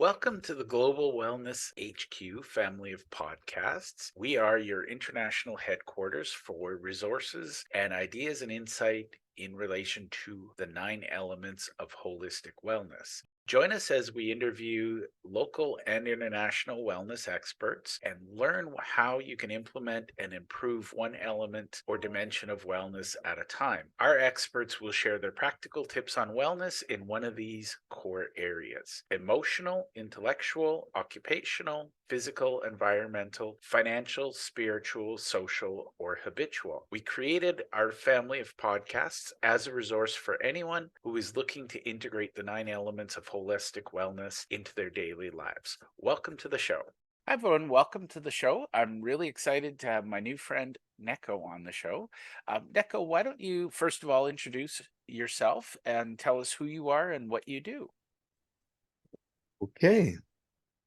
Welcome to the Global Wellness HQ family of podcasts. We are your international headquarters for resources and ideas and insight in relation to the 9 elements of holistic wellness. Join us as we interview local and international wellness experts and learn how you can implement and improve one element or dimension of wellness at a time. Our experts will share their practical tips on wellness in one of these core areas: emotional, intellectual, occupational, physical, environmental, financial, spiritual, social, or habitual. We created our family of podcasts as a resource for anyone who is looking to integrate the 9 elements of holistic wellness into their daily lives. Welcome to the show. Hi, everyone. Welcome to the show. I'm really excited to have my new friend Neco on the show. Neco, why don't you first of all introduce yourself and tell us who you are and what you do? Okay.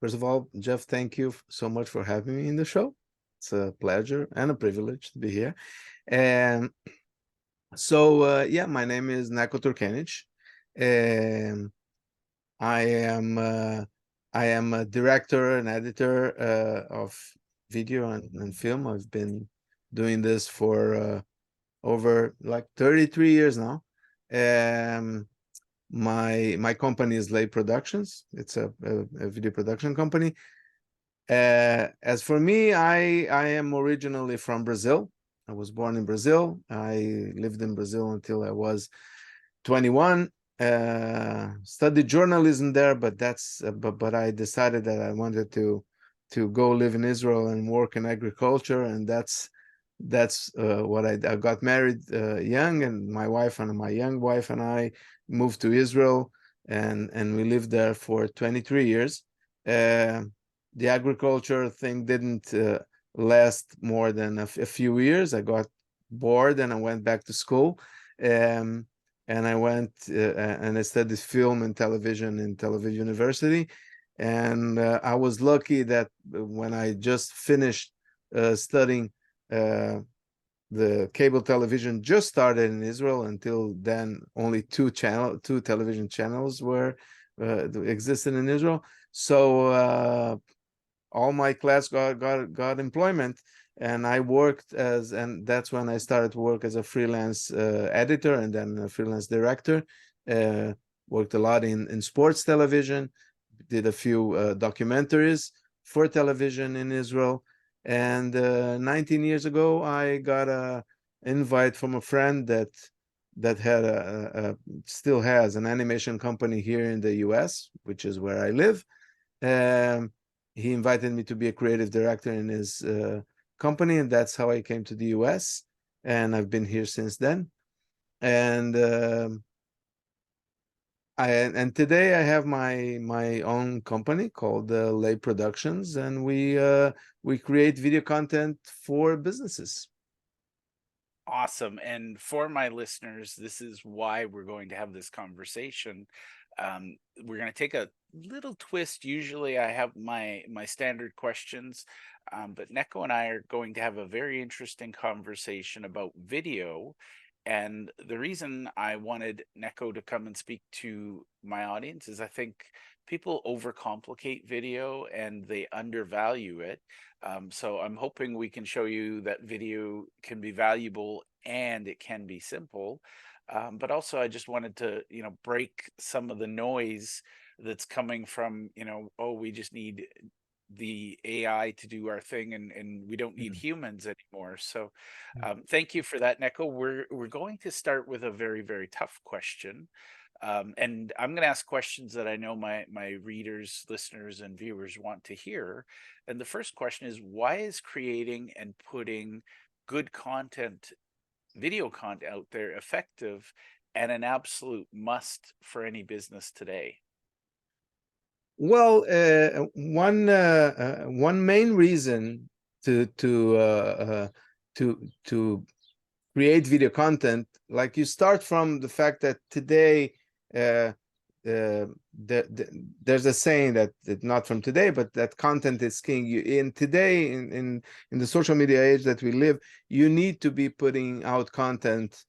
First of all, Jeff, thank you so much for having me in the show. It's a pleasure and a privilege to be here. And yeah, my name is Neco Turkienicz, and I am a director and editor of video and film. I've been doing this for over like 33 years now. Um, my company is Leib Productions. It's a video production company. As for me, I am originally from Brazil. I was born in Brazil. I lived in Brazil until I was 21. Studied journalism there, but but I decided that I wanted to go live in Israel and work in agriculture, and that's what I got married young, and my young wife and I moved to Israel, and we lived there for 23 years. The agriculture thing didn't last more than a few years. I got bored and I went back to school, and I went and I studied film and television in Tel Aviv University. And I was lucky that when I just finished studying, the cable television just started in Israel. Until then, only two television channels were existed in Israel. So all my class got employment, and I worked and that's when I started to work as a freelance editor and then a freelance director. Worked a lot in sports television, did a few documentaries for television in Israel. And 19 years ago, I got a invite from a friend that had still has an animation company here in the US, which is where I live. He invited me to be a creative director in his company, and that's how I came to the US. And I've been here since then. And today I have my own company called Leib Productions, and we create video content for businesses. Awesome. And for my listeners, this is why we're going to have this conversation. We're going to take a little twist. Usually I have my standard questions, but Neko and I are going to have a very interesting conversation about video. And the reason I wanted Neko to come and speak to my audience is I think people overcomplicate video and they undervalue it. So I'm hoping we can show you that video can be valuable and it can be simple. But also, I just wanted to, break some of the noise that's coming from, oh, we just need the AI to do our thing, and we don't need humans anymore. So thank you for that, Neko. We're going to start with a very, very tough question. And I'm going to ask questions that I know my readers, listeners, and viewers want to hear. And the first question is, why is creating and putting good content, video content out there effective and an absolute must for any business today? Well, one main reason to create video content, like, you start from the fact that today there's a saying that not from today, but that content is king. In the social media age that we live, you need to be putting out content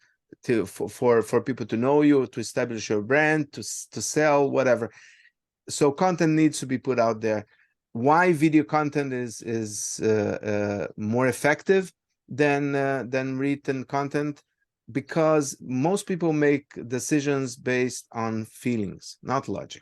for people to know you, to establish your brand, to sell, whatever. so content needs to be put out there. Why video content is more effective than written content? Because most people make decisions based on feelings, not logic.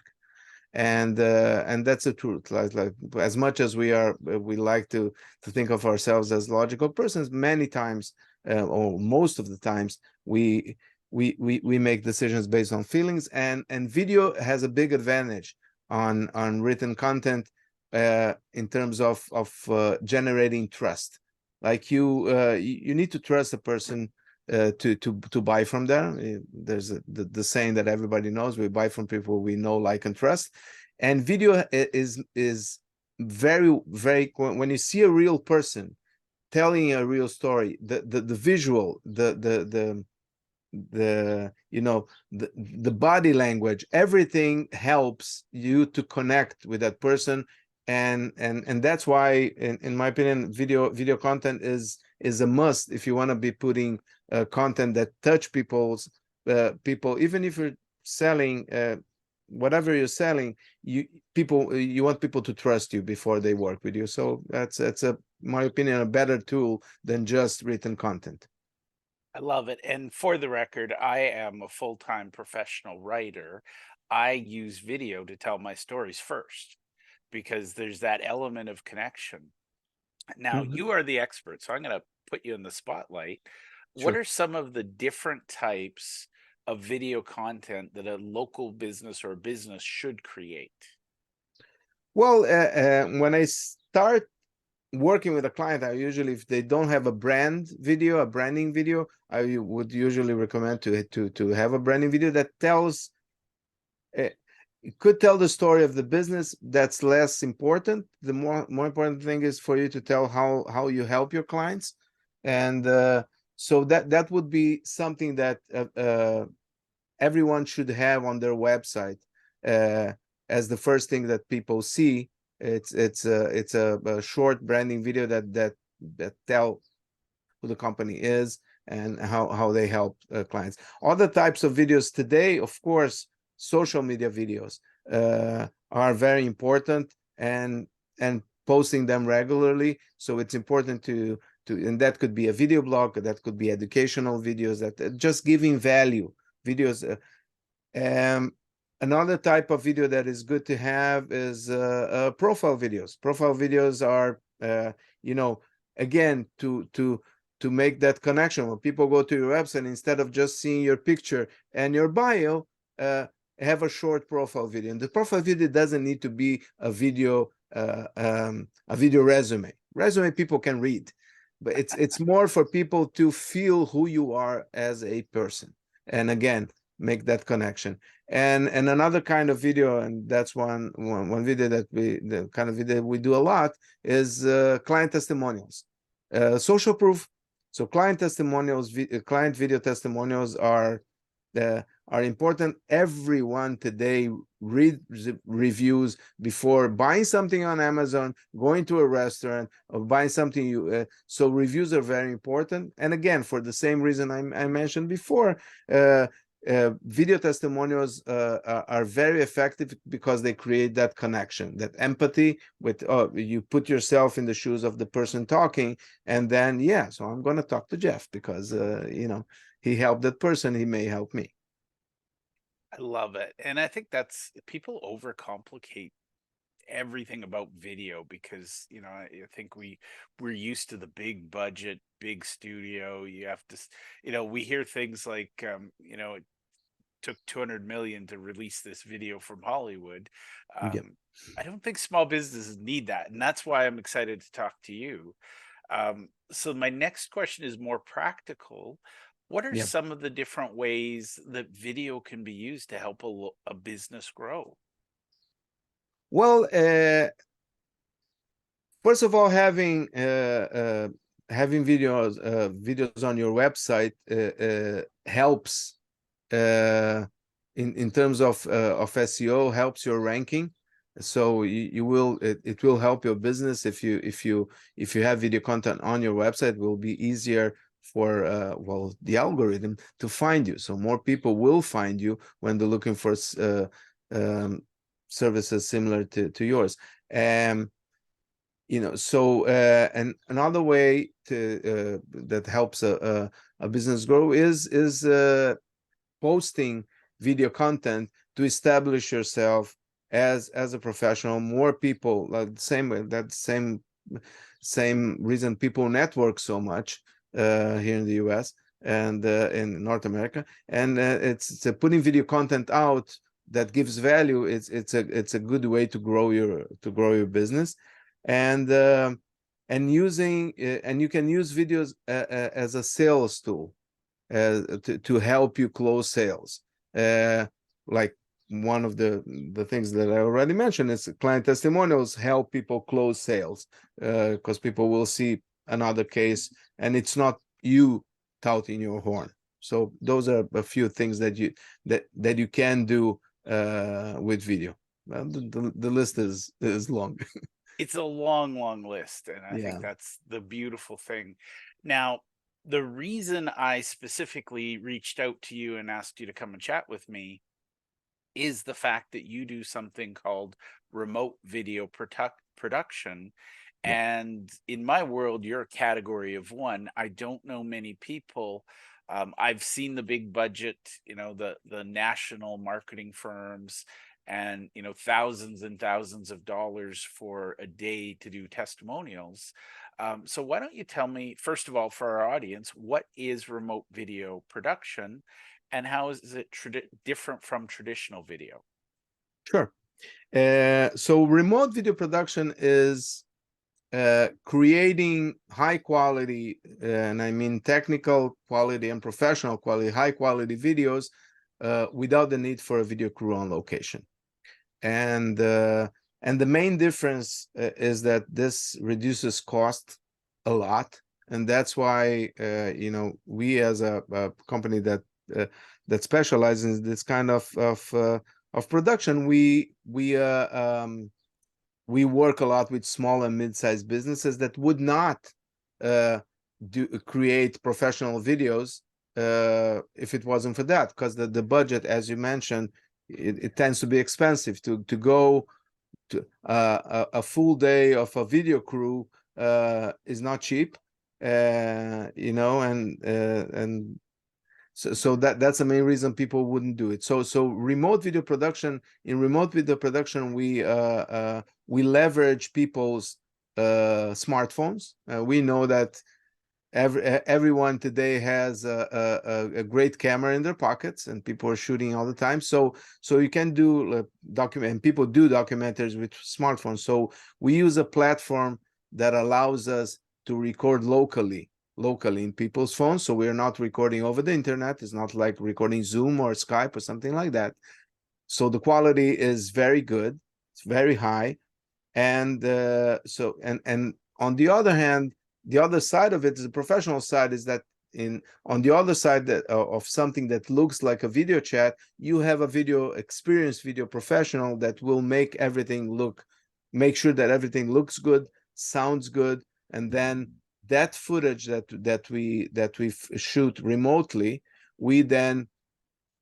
And that's the truth. Like as much as we like to think of ourselves as logical persons, many times or most of the times we make decisions based on feelings, and video has a big advantage on written content in terms of generating trust. Like you need to trust a person to buy from them. There's the saying that everybody knows: we buy from people we know, like, and trust. And video is very, when you see a real person telling a real story, the visual, the body language, everything helps you to connect with that person. And that's why, in my opinion, video content is a must if you want to be putting content that touch people. Even if you're selling whatever you're selling, you want people to trust you before they work with you. So that's in my opinion, a better tool than just written content. I love it. And for the record, I am a full-time professional writer. I use video to tell my stories first because there's that element of connection. Now, Mhm. you are the expert, so I'm going to put you in the spotlight. What Sure. are some of the different types of video content that a local business or business should create? Well, when I start working with a client, I usually, if they don't have a branding video, I would usually recommend to have a branding video that tells, it could tell the story of the business. That's less important. The more important thing is for you to tell how you help your clients. And so that would be something that everyone should have on their website as the first thing that people see. It's a short branding video that tell who the company is and how they help clients. Other types of videos today, of course, social media videos are very important, and posting them regularly. So it's important and that could be a video blog, that could be educational videos, that just giving value videos. Um, Another type of video that is good to have is profile videos. Profile videos are, again, to make that connection. When people go to your website, instead of just seeing your picture and your bio, have a short profile video. And the profile video doesn't need to be a video resume. Resume people can read, but it's more for people to feel who you are as a person. And again, make that connection. And another kind of video, and that's one video that the kind of video we do a lot, is client testimonials, social proof. So client testimonials, client video testimonials are important. Everyone today read reviews before buying something on Amazon, going to a restaurant, or buying something. So reviews are very important. And again, for the same reason I mentioned before, video testimonials are very effective because they create that connection, that empathy with, you put yourself in the shoes of the person talking, and then, yeah, so I'm going to talk to Jeff because, he helped that person, he may help me. I love it. And I think that's people overcomplicate everything about video because, I think we're used to the big budget, big studio. You have to, we hear things like, it took 200 million to release this video from Hollywood. Yeah. I don't think small businesses need that. And that's why I'm excited to talk to you. So my next question is more practical. What are Yeah. some of the different ways that video can be used to help a business grow? Well, first of all, having videos on your website helps in terms of SEO, helps your ranking. So it will help your business if you have video content on your website. It will be easier for the algorithm to find you. So more people will find you when they're looking for um, services similar to yours. So and another way to that helps a business grow is posting video content to establish yourself as a professional. More people, like same reason people network so much here in the US and in North America, and it's putting video content out that gives value. It's a good way to grow your business, and using and you can use videos as a sales tool to help you close sales. Like one of the things that I already mentioned is client testimonials help people close sales, because people will see another case and it's not you touting your horn. So those are a few things that you can do with video. The list is long. It's a long, long list, and I think Yeah, that's the beautiful thing. Now, the reason I specifically reached out to you and asked you to come and chat with me is the fact that you do something called remote video production. yeah, And in my world, you're a category of one. I don't know many people. I've seen the big budget, the national marketing firms, and thousands and thousands of dollars for a day to do testimonials. So why don't you tell me, first of all, for our audience, what is remote video production, and how is it different from traditional video? sure. So remote video production is creating high quality, and I mean technical quality and professional quality, high quality videos without the need for a video crew on location. And the main difference is that this reduces cost a lot, and that's why we as a company that specializes in this kind of production, we work a lot with small and mid-sized businesses that would not uh, create professional videos if it wasn't for that, because the budget, as you mentioned, it tends to be expensive to go to a full day of a video crew is not cheap, and so that's the main reason people wouldn't do it. So remote video production, in remote video production, we leverage people's smartphones. We know that everyone today has a great camera in their pockets, and people are shooting all the time. So you can do and people do documentaries with smartphones. So we use a platform that allows us to record locally in people's phones. So we're not recording over the internet. It's not like recording Zoom or Skype or something like that. So the quality is very good. It's very high. And and on the other hand, the other side of it is the professional side, is that on the other side of something that looks like a video chat, you have a experienced video professional that will make sure that everything looks good, sounds good, and then that footage that we shoot remotely, we then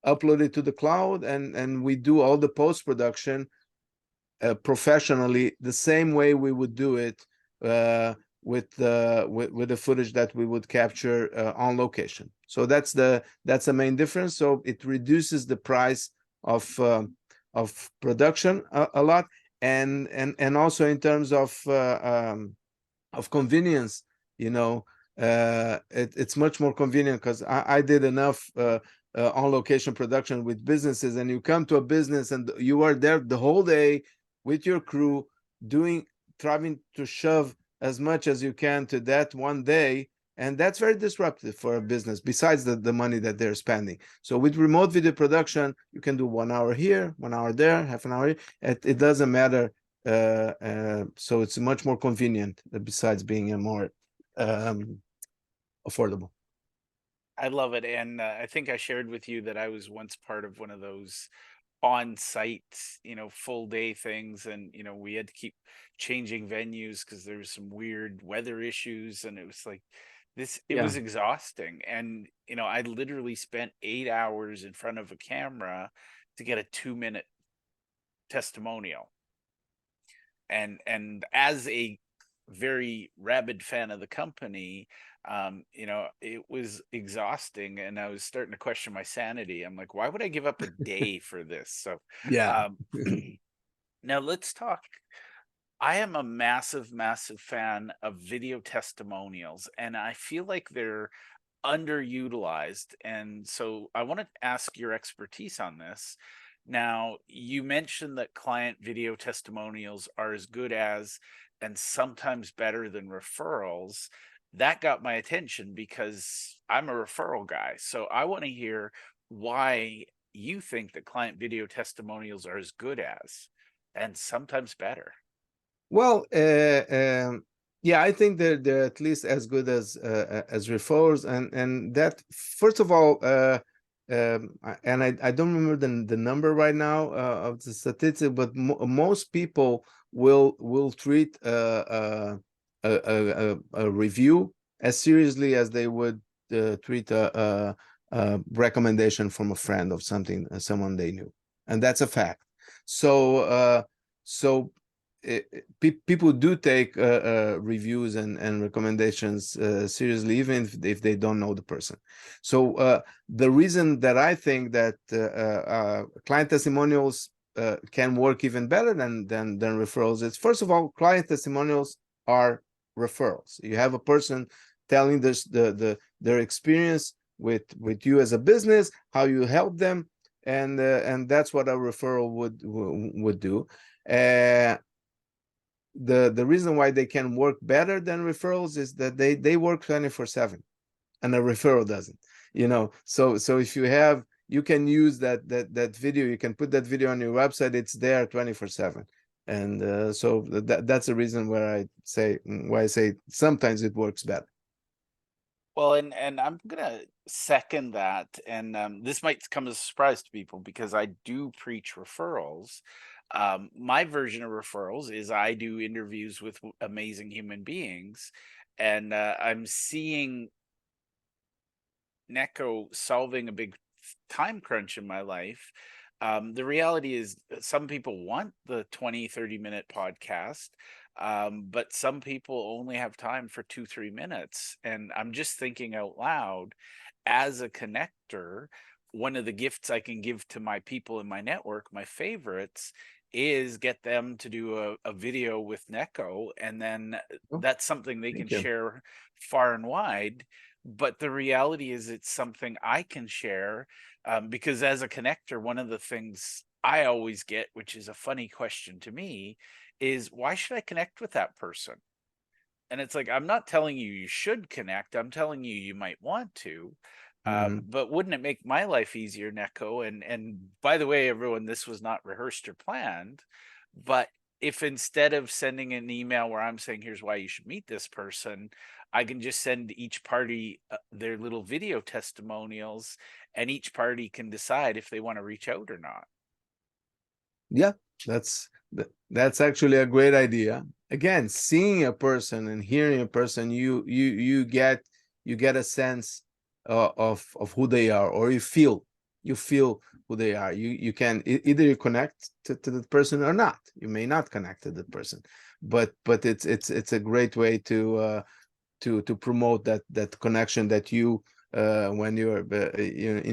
upload it to the cloud, and we do all the post-production professionally, the same way we would do it with the footage that we would capture on location. So that's the main difference. So it reduces the price of production a lot, and also in terms of convenience. It's much more convenient, because I did enough on location production with businesses, and you come to a business and you are there the whole day with your crew, trying to shove as much as you can to that one day, and that's very disruptive for a business, besides the money that they're spending. So with remote video production, you can do 1 hour here, 1 hour there, half an hour here. It doesn't matter. So it's much more convenient, besides being a more affordable. I love it, and I think I shared with you that I was once part of one of those on-site, full day things, and we had to keep changing venues because there was some weird weather issues, and it was like it Yeah, was exhausting. And I literally spent 8 hours in front of a camera to get a 2-minute testimonial. And as a very rabid fan of the company, it was exhausting, and I was starting to question my sanity. I'm like, why would I give up a day for this? So Yeah. um now let's talk. I am a massive, massive fan of video testimonials, and I feel like they're underutilized. And so I want to ask your expertise on this. Now, you mentioned that client video testimonials are as good as and sometimes better than referrals. That got my attention because I'm a referral guy. So I want to hear why you think that client video testimonials are as good as and sometimes better. Well, yeah, I think they're at least as good as referrals, and that first of all, and I don't remember the number right now of the statistic, but most people will treat a review as seriously as they would treat a recommendation from a friend of something, someone they knew, and that's a fact. So people do take reviews and recommendations seriously, even if they don't know the person. So the reason that I think that client testimonials can work even better than referrals is, first of all, client testimonials are referrals. You have a person telling their experience with you as a business, how you help them, and that's what a referral would do. Uh, the reason why they can work better than referrals is that they work 24/7, and a referral doesn't. So if you can use that video, you can put that video on your website, it's there 24/7. And so that's the reason why I say sometimes it works better. Well, and I'm gonna second that, and this might come as a surprise to people because I do preach referrals. My version of referrals is I do interviews with amazing human beings, and I'm seeing Neco solving a big time crunch in my life. The reality is some people want the 20-30 minute podcast, but some people only have time for 2-3 minutes. And I'm just thinking out loud, as a connector, one of the gifts I can give to my people in my network, my favorites, is get them to do a video with Neco, and then Oh, that's something they can thank you. share far and wide. But the reality is it's something I can share, because as a connector, one of the things I always get, which is a funny question to me, is why should I connect with that person? And it's like, I'm not telling you you should connect. I'm telling you you might want to. Mhm. But wouldn't it make my life easier, Neco? And by the way, everyone, this was not rehearsed or planned. But if instead of sending an email where I'm saying, here's why you should meet this person, I can just send each party their little video testimonials, and each party can decide if they want to reach out or not. Yeah, that's actually a great idea. Again, seeing a person and hearing a person, you get a sense of who they are, or you feel who they are. You can either you connect to the person or not. You may not connect to the person, but it's a great way to promote that connection that you when you're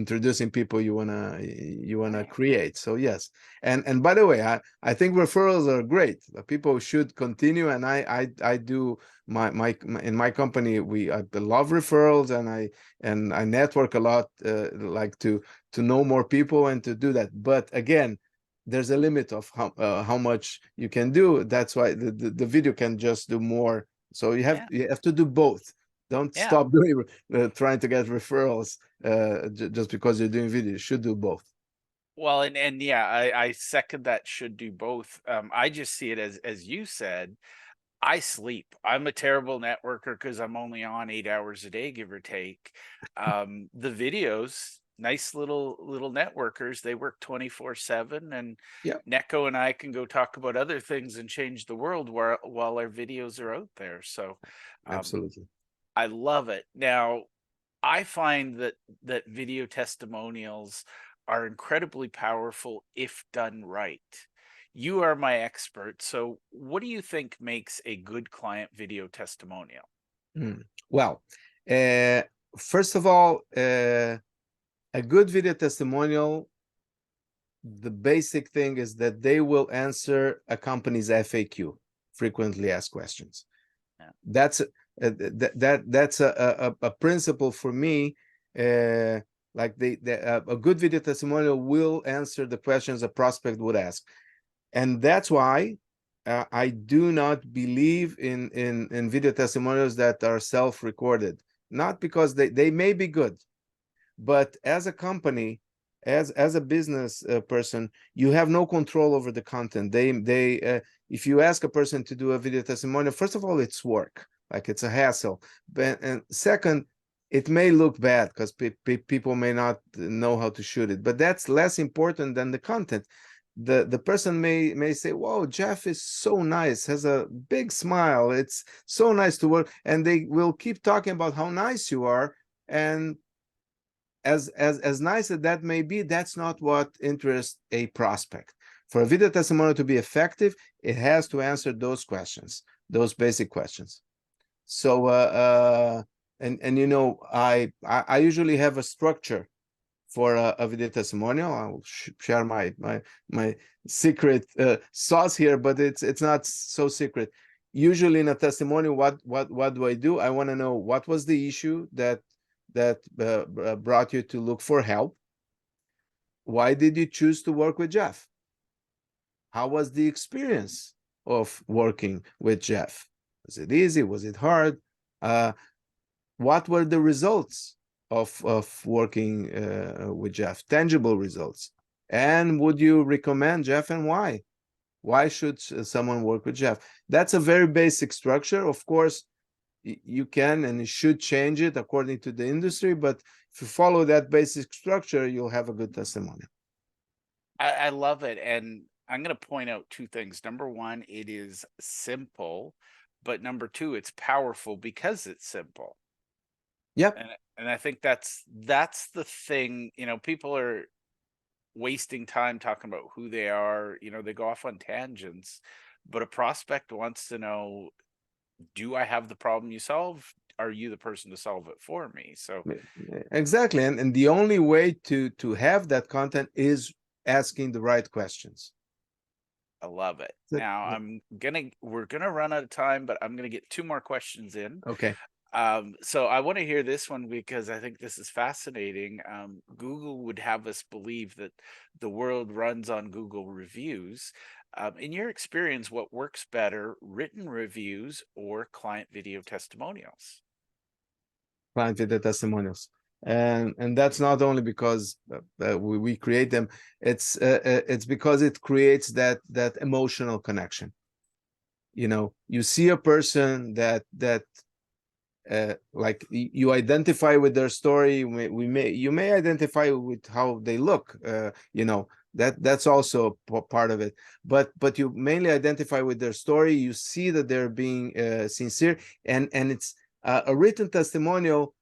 introducing people you wanna Right. create. So yes, and by the way, I think referrals are great. People should continue, and I do in my company, I love referrals, and I network a lot, like to know more people and to do that. But again, there's a limit of how much you can do. That's why the video can just do more. So you have Yeah. you have to do both. Don't Yeah. stop doing trying to get referrals just because you're doing video. You should do both. Well, and yeah, I second that, should do both. I just see it as you said, I sleep. I'm a terrible networker because I'm only on 8 hours a day, give or take. The videos, nice little networkers, they work 24/7, and Yeah, Neco and I can go talk about other things and change the world while our videos are out there. So um, absolutely. I love it. Now, I find that video testimonials are incredibly powerful if done right. you are my expert. So what do you think makes a good client video testimonial? Well, first of all, a good video testimonial, the basic thing is that they will answer a company's FAQ, frequently asked questions. Yeah. That's that's a principle for me. Like a good video testimonial will answer the questions a prospect would ask, and that's why I do not believe in video testimonials that are self-recorded. Not because they may be good, but as a company, as a business person, you have no control over the content. If you ask a person to do a video testimonial, first of all, it's work, like it's a hassle, and second, it may look bad because people may not know how to shoot it, but that's less important than the content. The person may say, "Whoa, Jeff is so nice, has a big smile, it's so nice to work," and they will keep talking about how nice you are. And as nice as that may be, that's not what interests a prospect. For a video testimonial to be effective, it has to answer those questions, those basic questions. So and you know, I usually have a structure for a video testimonial. I will share my secret sauce here, but it's not so secret. Usually in a testimonial, what do I do? I want to know what was the issue that brought you to look for help. Why did you choose to work with Jeff? How was the experience of working with Jeff? Was it easy? Was it hard? What were the results of working with Jeff? Tangible results. And would you recommend Jeff, and why? Why should someone work with Jeff? That's a very basic structure. Of course, you can and you should change it according to the industry, but if you follow that basic structure, you'll have a good testimonial. I love it. And I'm going to point out two things. Number one, it is simple, but number two, it's powerful because it's simple. Yep. And I think that's the thing. People are wasting time talking about who they are. They go off on tangents, but a prospect wants to know, do I have the problem you solve? Are you the person to solve it for me? So exactly. And the only way to have that content is asking the right questions. I love it. Now we're gonna run out of time, but I'm gonna get two more questions in. Okay. So I want to hear this one because I think this is fascinating. Google would have us believe that the world runs on Google reviews. In your experience, what works better, written reviews or client video testimonials? Client video testimonials. And that's not only because we create them, it's because it creates that emotional connection. You see a person that like you identify with their story. You may identify with how they look. That's also part of it. But you mainly identify with their story. You see that they're being sincere, and it's a written testimonial.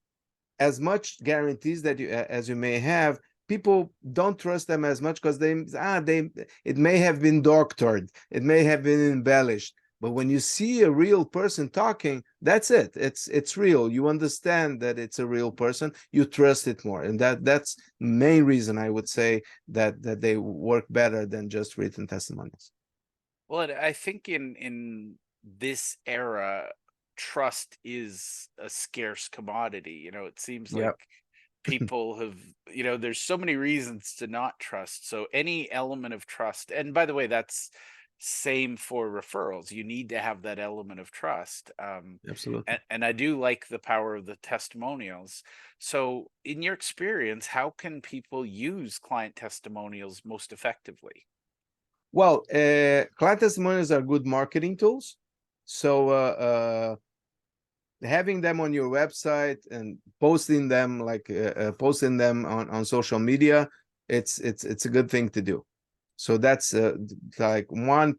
As much guarantees that as you may have, people don't trust them as much because it may have been doctored, it may have been embellished. But when you see a real person talking, that's it. It's real. You understand that it's a real person. You trust it more, and that's the main reason I would say that they work better than just written testimonials. Well, I think in this era, trust is a scarce commodity. It seems Yeah. like people have, there's so many reasons to not trust. So any element of trust, and by the way, that's same for referrals. You need to have that element of trust. Absolutely. And I do like the power of the testimonials. So in your experience, how can people use client testimonials most effectively? Well, client testimonials are good marketing tools. So having them on your website and posting them, like posting them on social media, it's a good thing to do. So that's like one,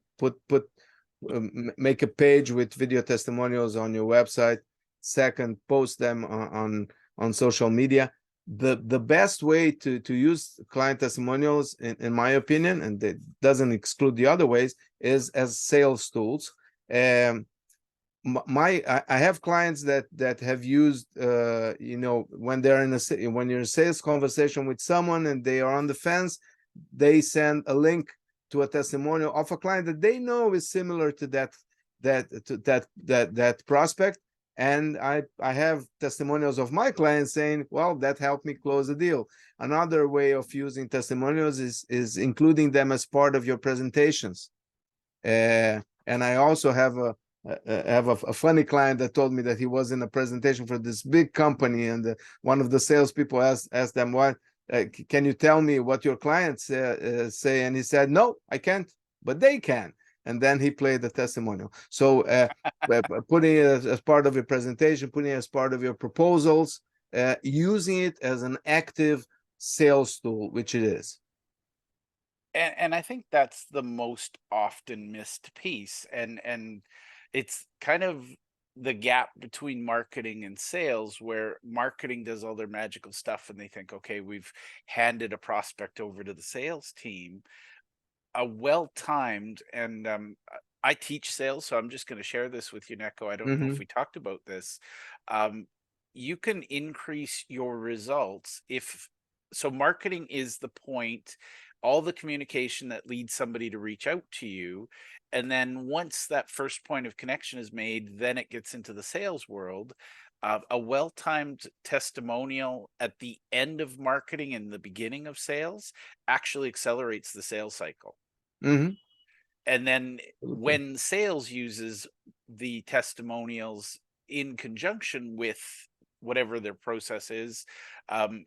make a page with video testimonials on your website. Second, post them on social media. the best way to use client testimonials, in my opinion, and it doesn't exclude the other ways, is as sales tools. Um, I have clients that have used, when they're when you're in a sales conversation with someone and they are on the fence, they send a link to a testimonial of a client that they know is similar to that prospect. And I have testimonials of my clients saying, well, that helped me close the deal. Another way of using testimonials is including them as part of your presentations. And I also have a funny client that told me that he was in a presentation for this big company, and one of the salespeople asked them, "What can you tell me what your clients say?" And he said, "No, I can't, but they can." And then he played the testimonial. So putting it as part of your presentation, putting it as part of your proposals, using it as an active sales tool, which it is. And I think that's the most often missed piece, and it's kind of the gap between marketing and sales, where marketing does all their magical stuff and they think, okay, we've handed a prospect over to the sales team. A well-timed, and I teach sales, so I'm just going to share this with you, Neco. I don't know if Mm-hmm. we talked about this. Um, you can increase your results if so. Marketing is the point, all the communication that leads somebody to reach out to you. And then once that first point of connection is made, then it gets into the sales world. A well-timed testimonial at the end of marketing and the beginning of sales actually accelerates the sales cycle. Mm-hmm. And then Absolutely. when sales uses the testimonials in conjunction with whatever their process is,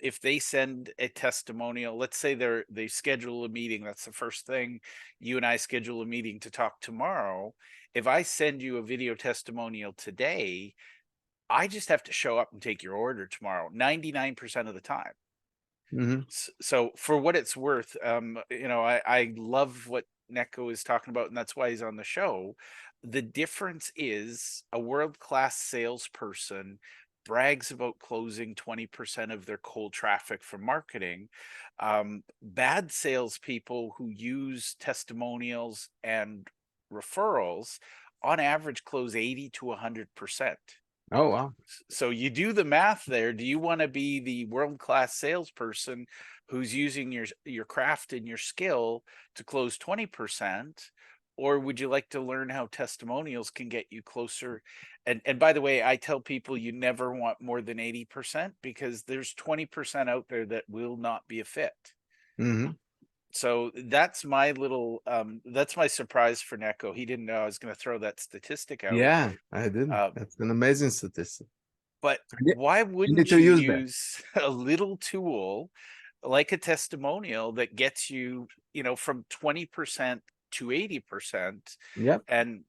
if they send a testimonial, let's say they schedule a meeting, that's the first thing. You and I schedule a meeting to talk tomorrow. If I send you a video testimonial today, I just have to show up and take your order tomorrow 99% of the time. Mm-hmm. So for what it's worth, I love what Neko is talking about, and that's why he's on the show. The difference is a world-class salesperson brags about closing 20% of their cold traffic from marketing. Bad salespeople who use testimonials and referrals on average close 80 to 100%. Oh, wow. So you do the math there. Do you want to be the world-class salesperson who's using your craft and your skill to close 20%? Or would you like to learn how testimonials can get you closer? And by the way, I tell people you never want more than 80% because there's 20% out there that will not be a fit. Mm-hmm. So that's my surprise for Neko. He didn't know I was going to throw that statistic out. Yeah, I didn't. Uh, That's an amazing statistic. But I need, why I need wouldn't to you use that. use a little tool like a testimonial that gets you, from 20% to 80%? Yep, And,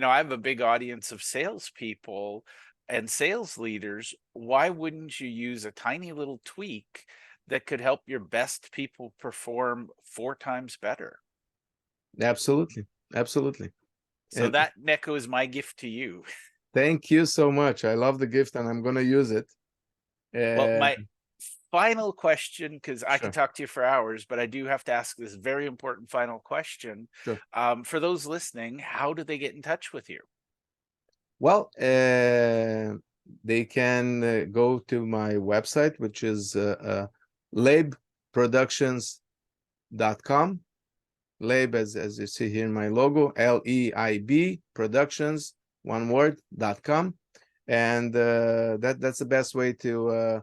I have a big audience of salespeople and sales leaders. Why wouldn't you use a tiny little tweak that could help your best people perform 4 times better? absolutely. Absolutely. So And that, Neko, is my gift to you. thank you so much. I love the gift and I'm going to use it. Well, Uh, my final question, because I could sure, talk to you for hours, but I do have to ask this very important final question. sure. For those listening, how do they get in touch with you? Well, they can go to my website, which is leibproductions.com. Leib, as you see here in my logo, Leib Productions, one word.com. And that's the best way to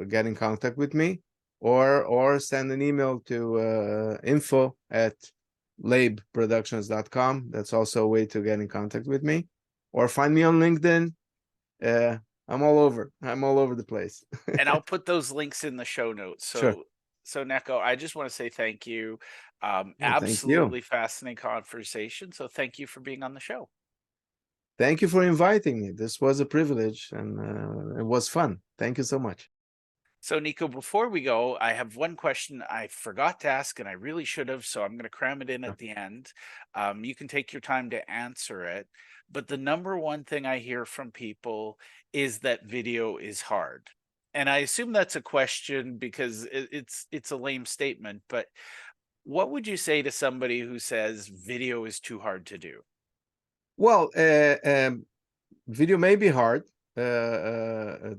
get in contact with me, or send an email to info@leibproductions.com. That's also a way to get in contact with me, or find me on LinkedIn. I'm all over. I'm all over the place. And I'll put those links in the show notes. Sure. So Neko, I just want to say thank you. Oh, thank you. Absolutely fascinating conversation. So thank you for being on the show. Thank you for inviting me. This was a privilege, and it was fun. Thank you so much. So, Nico, before we go, I have one question I forgot to ask, and I really should have. So, I'm going to cram it in Sure. at the end. You can take your time to answer it. But the number one thing I hear from people is that video is hard. And I assume that's a question because it's a lame statement, but what would you say to somebody who says video is too hard to do? Well, video may be hard to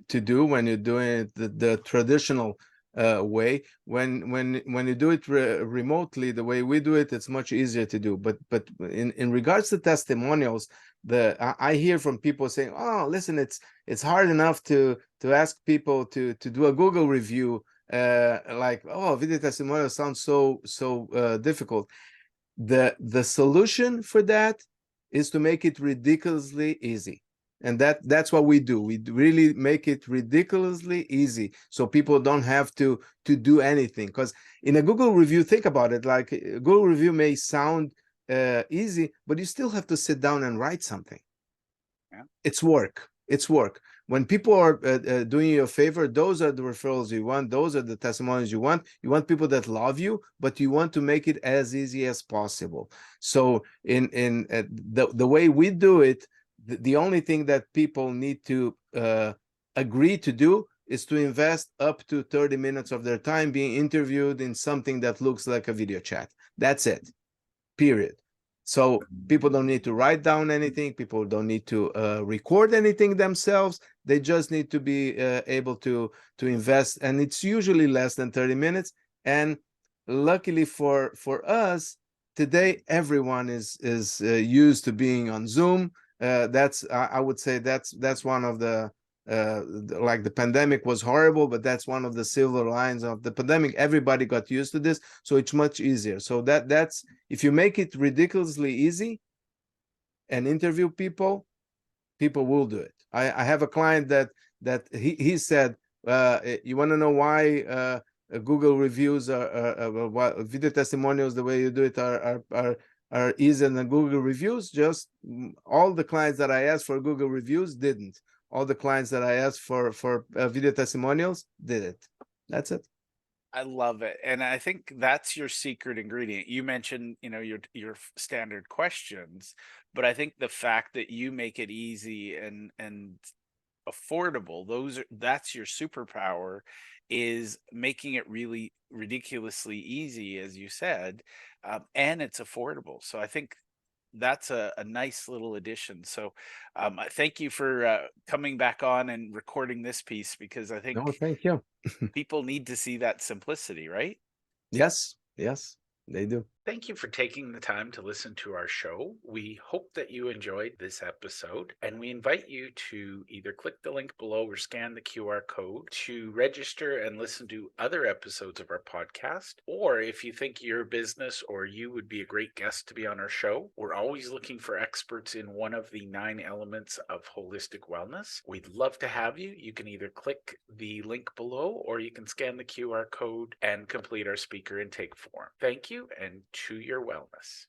do when you're doing it the traditional way. When you do it remotely, the way we do it, it's much easier to do. But in regards to testimonials, I hear from people saying, "Oh, listen, it's hard enough to ask people to do a Google review. Like, oh, video testimonial sounds so difficult." The solution for that is to make it ridiculously easy, and that's what we do. We really make it ridiculously easy so people don't have to do anything. Because in a Google review, think about it, like a Google review may sound easy, but you still have to sit down and write something. Yeah. It's work. It's work. When people are doing you a favor, those are the referrals you want. Those are the testimonials you want. You want people that love you, but you want to make it as easy as possible. So in the way we do it, the only thing that people need to agree to do is to invest up to 30 minutes of their time being interviewed in something that looks like a video chat. That's it, period. So people don't need to write down anything. People don't need to record anything themselves. They just need to be able to invest, and it's usually less than 30 minutes. And luckily for us, today everyone is used to being on Zoom. That's I would say that's one of the like the pandemic was horrible, but that's one of the silver lines of the pandemic. Everybody got used to this, so it's much easier. So that's if you make it ridiculously easy and interview people, people will do it. I have a client that he said, you want to know why Google reviews are video testimonials the way you do it are easier than Google reviews. Just all the clients that I asked for Google reviews didn't. All the clients that I asked for video testimonials did it. That's it. I love it, and I think that's your secret ingredient. You mentioned, your standard questions, but I think the fact that you make it easy and affordable, that's your superpower, is making it really ridiculously easy, as you said, and it's affordable. So I think that's a nice little addition. So I thank you for coming back on and recording this piece because I No, think thank you. people need to see that simplicity, right? Yes, yes, they do. Thank you for taking the time to listen to our show. We hope that you enjoyed this episode, and we invite you to either click the link below or scan the QR code to register and listen to other episodes of our podcast. Or if you think your business or you would be a great guest to be on our show, we're always looking for experts in one of the 9 elements of holistic wellness. We'd love to have you. You can either click the link below or you can scan the QR code and complete our speaker intake form. Thank you, and to your wellness.